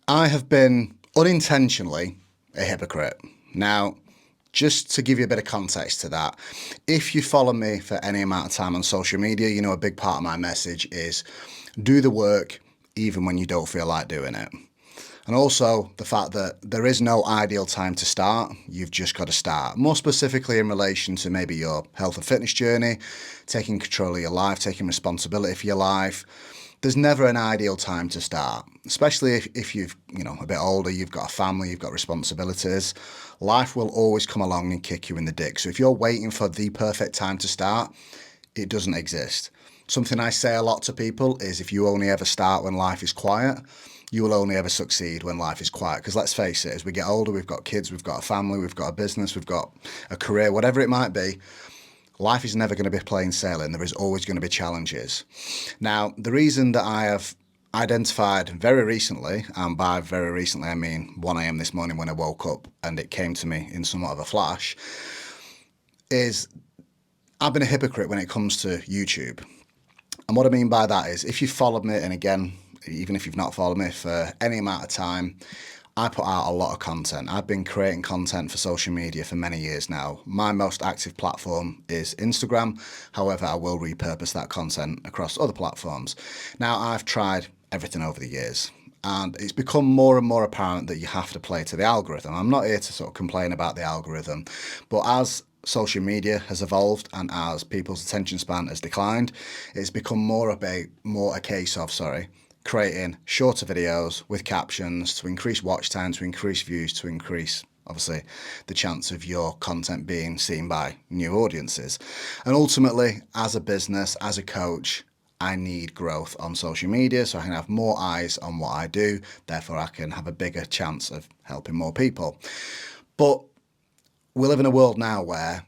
I have been unintentionally a hypocrite. Now, just to give you a bit of context to that, if you follow me for any amount of time on social media, you know a big part of my message is do the work even when you don't feel like doing it. And also the fact that there is no ideal time to start, you've just got to start. More specifically in relation to maybe your health and fitness journey, taking control of your life, taking responsibility for your life. There's never an ideal time to start, especially if you've, a bit older, you've got a family, you've got responsibilities. Life will always come along and kick you in the dick. So if you're waiting for the perfect time to start, it doesn't exist. Something I say a lot to people is if you only ever start when life is quiet, you will only ever succeed when life is quiet. Because let's face it, as we get older, we've got kids, we've got a family, we've got a business, we've got a career, whatever it might be. Life is never going to be plain sailing. There is always going to be challenges. Now, the reason that I have identified very recently, and by very recently I mean 1 a.m. this morning when I woke up and it came to me in somewhat of a flash, is I've been a hypocrite when it comes to YouTube. And what I mean by that is if you've followed me, and again, even if you've not followed me for any amount of time, I put out a lot of content. I've been creating content for social media for many years now. My most active platform is Instagram. However, I will repurpose that content across other platforms. Now, I've tried everything over the years, and it's become more and more apparent that you have to play to the algorithm. I'm not here to sort of complain about the algorithm, but as social media has evolved and as people's attention span has declined, it's become more a case of creating shorter videos with captions to increase watch time, to increase views, to increase, obviously, the chance of your content being seen by new audiences. And ultimately, as a business, as a coach, I need growth on social media so I can have more eyes on what I do. Therefore, I can have a bigger chance of helping more people. But we live in a world now where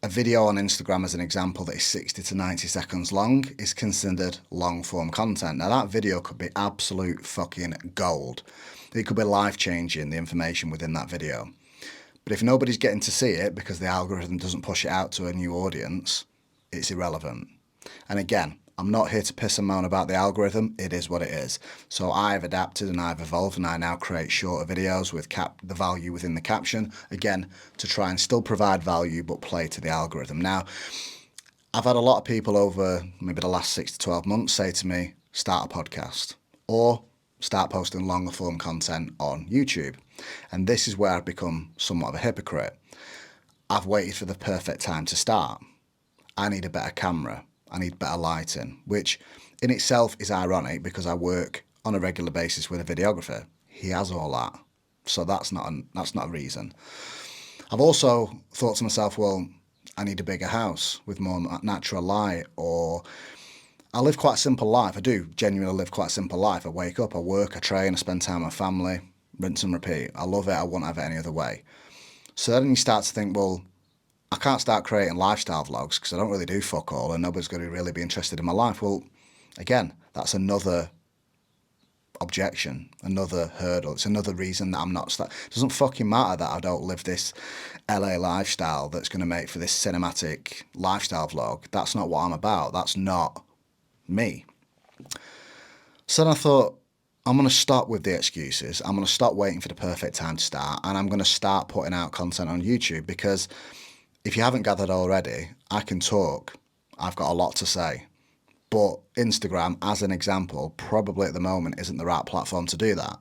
a video on Instagram, as an example, that is 60 to 90 seconds long is considered long form content. Now, that video could be absolute fucking gold. It could be life changing, the information within that video. But if nobody's getting to see it because the algorithm doesn't push it out to a new audience, it's irrelevant. And again, I'm not here to piss and moan about the algorithm. It is what it is. So I've adapted and I've evolved and I now create shorter videos with the value within the caption, again, to try and still provide value but play to the algorithm. Now, I've had a lot of people over maybe the last 6 to 12 months say to me, start a podcast or start posting longer form content on YouTube. And this is where I've become somewhat of a hypocrite. I've waited for the perfect time to start. I need a better camera. I need better lighting, which in itself is ironic because I work on a regular basis with a videographer. He has all that. So that's not a reason. I've also thought to myself, well, I need a bigger house with more natural light, or I live quite a simple life. I do genuinely live quite a simple life. I wake up, I work, I train, I spend time with my family, rinse and repeat. I love it. I wouldn't have it any other way. So then you start to think, well, I can't start creating lifestyle vlogs because I don't really do fuck all and nobody's going to really be interested in my life. Well, again, that's another objection, another hurdle. It's another reason that I'm not It doesn't fucking matter that I don't live this LA lifestyle that's going to make for this cinematic lifestyle vlog. That's not what I'm about. That's not me. So then I thought, I'm going to stop with the excuses. I'm going to stop waiting for the perfect time to start, and I'm going to start putting out content on YouTube because if you haven't gathered already, I can talk. I've got a lot to say. But Instagram, as an example, probably at the moment isn't the right platform to do that.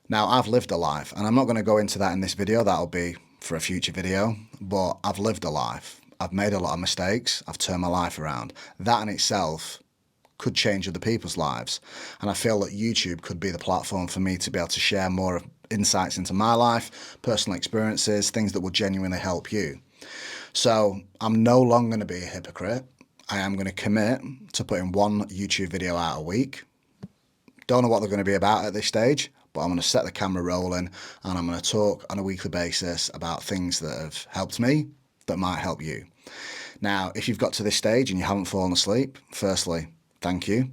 Now, I've lived a life, and I'm not going to go into that in this video. That'll be for a future video. But I've lived a life. I've made a lot of mistakes. I've turned my life around. That in itself could change other people's lives. And I feel that YouTube could be the platform for me to be able to share more insights into my life, personal experiences, things that will genuinely help you. So I'm no longer going to be a hypocrite. I am going to commit to putting one YouTube video out a week. Don't know what they're going to be about at this stage, but I'm going to set the camera rolling and I'm going to talk on a weekly basis about things that have helped me that might help you. Now, if you've got to this stage and you haven't fallen asleep, firstly, thank you.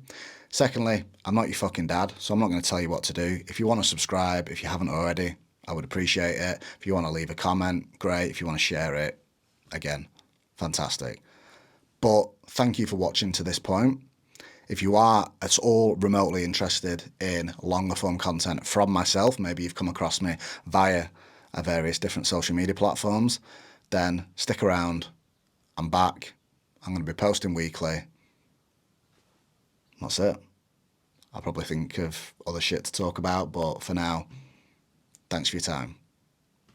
Secondly, I'm not your fucking dad, so I'm not going to tell you what to do. If you want to subscribe, if you haven't already, I would appreciate it. If you want to leave a comment, great. If you want to share it, again, fantastic. But thank you for watching to this point. If you are at all remotely interested in longer form content from myself, maybe you've come across me via various different social media platforms, then stick around. I'm back. I'm going to be posting weekly. That's it. I'll probably think of other shit to talk about, but for now, thanks for your time.